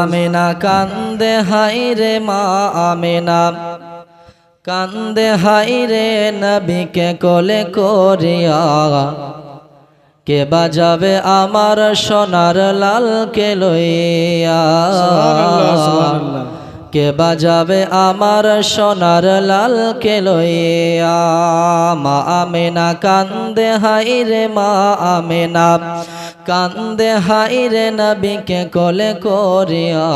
আমেনা কান্দে হাইরে মা আমেনা কান্দে হাইরে নবীকে কোলে করিয়া কে বাজাবে আমার সোনার লালকে লইয়া কে বাজাবে আমার সোনার লালকে লইয়া মা আমেনা কান্দে হাইরে মা আমেনা কান্দে হাইরে নবীকে কোলে করিয়া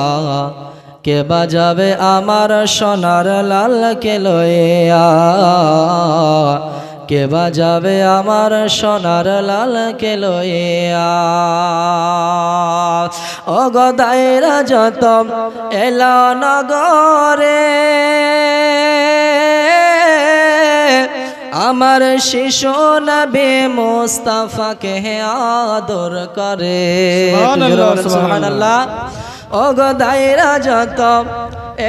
কে বাজাবে আমার সোনার লালকে লইয়া কে বাজাবে আমার সোনার লালকে লইয়া ও গদাইরা যত এলো নগরে আমার শিশু নবী মুস্তাফাকে আদর করে সুবহানাল্লাহ। ও গদাইরা যত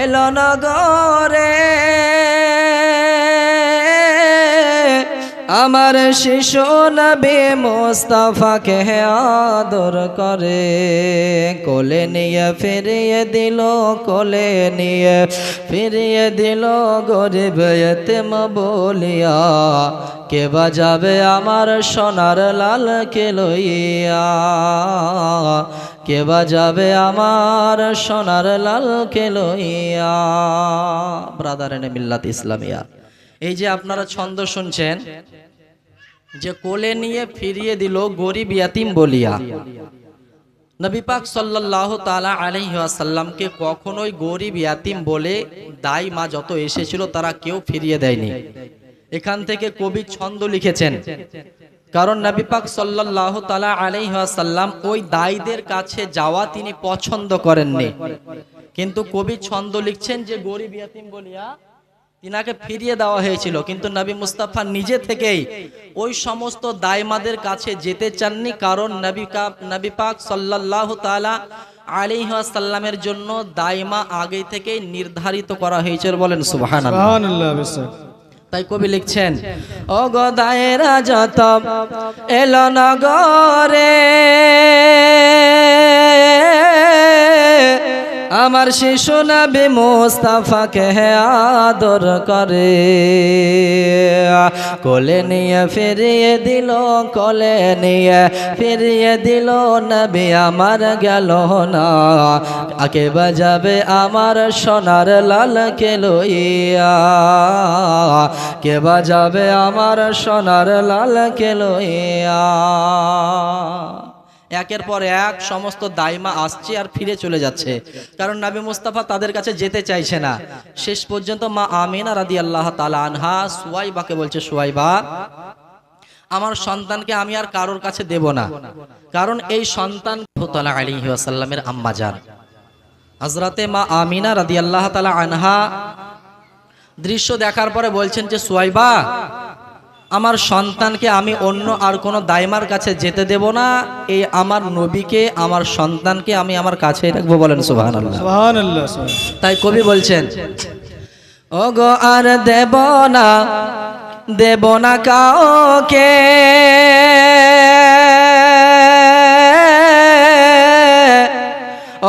এলো নগরে আমার শিশু নবী মুস্তাফাকে আদর করে কোলে নিয়ে ফিরিয়ে দিল কোলে নিয়ে ফিরিয়ে দিল গরিব এতিম বলিয়া কে বাজাবে আমার সোনার লালকে লইয়া কে বাজাবে আমার সোনার লালকে লইয়া। ব্রাদার ইন মিল্লাত ইসলামিয়া, এই যে আপনারা ছন্দ শুনছেন যে কোলে নিয়ে ফিরিয়ে দিল গরিব ইয়াতিম বলিয়া, নবী পাক সাল্লাল্লাহু তাআলা আলাইহি ওয়াসাল্লামকে কখনোই গরিব ইয়াতিম বলে দাই মা যত এসেছিল তারা কেউ ফিরিয়ে দেয়নি। এখান থেকে কবি ছন্দ লিখেছেন, কারণ নবী পাক সাল্লাল্লাহু তাআলা আলাইহি ওয়াসাল্লাম ওই দাইদের কাছে যাওয়া তিনি পছন্দ করেননি, কিন্তু কবি ছন্দ লিখছেন যে গরিব ইয়াতিম বলিয়া তিনাকে ফিরিয়ে দেওয়া হয়েছিল, কিন্তু নবী মুস্তাফা নিজে থেকেই ওই সমস্ত দাইমাদের কাছে যেতে চাননি, কারণ নবী পাক সাল্লাল্লাহু তাআলা আলাইহি ওয়াসাল্লামের জন্য দাইমা আগে থেকেই নির্ধারিত করা হয়েছে। বলেন সুবহানাল্লাহ। তাই কবি লিখছেন, ও গো দায়েরা যত এলো নগরে আমার শিশু নবী মুস্তাফাকে আদর করে কোলে নিয়ে ফিরিয়ে দিল কোলে নিয়ে ফিরিয়ে দিল নবী আমার গেল না কে বাজাবে আমার সোনার লালকে লইয়া কে বাজাবে আমার সোনার লালকে লইয়া। একের পর এক সমস্ত দাইমা আসছে আর ফিরে চলে যাচ্ছে, কারণ নবী মুস্তাফা তাদের কাছে যেতে চাইছে না। শেষ পর্যন্ত মা আমিনা রাদিয়াল্লাহু তাআলা আনহা সুয়াইবাকে বলছে, সুয়াইবা আমার সন্তানকে আমি আর কারোর কাছে দেব না, কারণ এই সন্তান তাআলা আলাইহি ওয়াসাল্লামের আম্মা জান হযরতে মা আমিনা রাদিয়াল্লাহু তাআলা আনহা দৃশ্য দেখার পরে বলছেন যে সুয়াইবা আমার সন্তানকে আমি অন্য আর কোনো দাইমার কাছে যেতে দেব না, এই আমার নবীকে আমার সন্তানকে আমি আমার কাছে রাখবো। বলেন সুবহানাল্লাহ। সুবহানাল্লাহ। তাই কবি বলছেন, ও গো আর দেব না কাউকে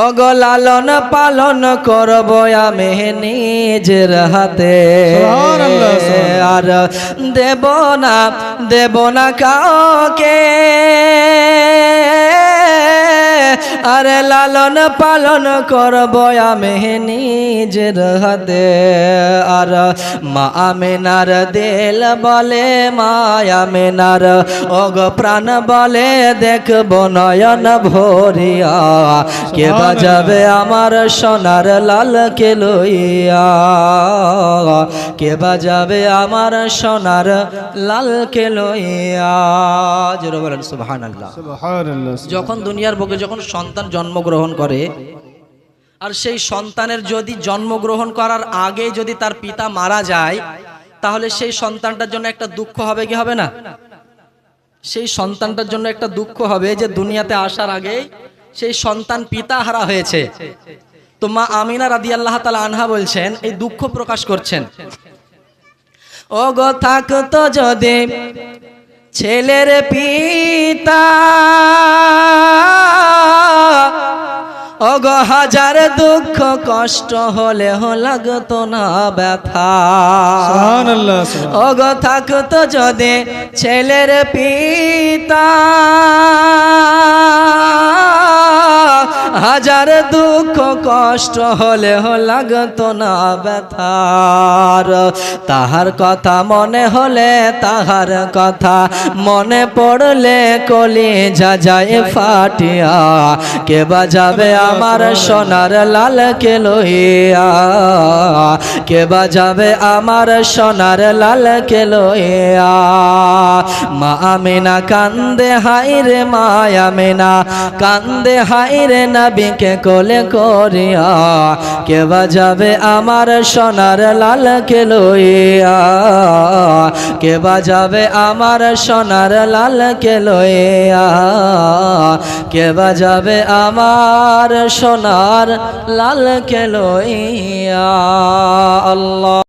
ওগো লালন পালন করব আমি নিজের হাতে, আর দেব না কাউকে আরে লালন পালন করব আমি নিজের হাতে। আর মা আমিনার দিল বলে মা আমিনার ওগো প্রাণ বলে দেখব নয়ন ভরিয়া কে বাজাবে আমার সোনার লালকে লইয়া কে বাজাবে আমার সোনার লালকে লইয়া। জোরে বলেন সুবহানাল্লাহ। সুবহানাল্লাহ। যখন দুনিয়ার বুকে যখন সন্তান জন্মগ্রহণ করে আর সেই সন্তানের যদি জন্মগ্রহণ করার আগে যদি তার পিতা মারা যায়, তাহলে সেই সন্তানটার জন্য একটা দুঃখ হবে কি হবে না? সেই সন্তানটার জন্য একটা দুঃখ হবে যে দুনিয়াতে আসার আগে সেই সন্তান পিতা হারা হয়েছে। তো মা আমিনা রাদিয়াল্লাহু তাআলা আনহা বলছেন, এই দুঃখ প্রকাশ করছেন, ও গো থাকতো যদি ছেলের পিতা ওগো হাজার দুঃখ কষ্ট হলে লাগতো না ব্যথা সুবহানাল্লাহ ওগো থাকতো যদি ছেলের পিতা হাজার দুঃখ কষ্ট হলে লাগতো না ব্যথার তাহার কথা মনে হলে তাহার কথা মনে পড়লে কলিজা যায় ফাটিয়া কে বাজাবে আমার সোনার লালকে লইয়া কে বাজাবে আমার সোনার লালকে লইয়া মা আমিনা কান্দে হায়রে মা আমিনা কান্দে হায়রে নবীকে কোলে করিয়া কে বাজাবে আমার সোনার লালকে লইয়া কে বাজাবে আমার সোনার লালকে লইয়া কে বাজাবে আমার সোনার লালকে লইয়া আল্লাহ।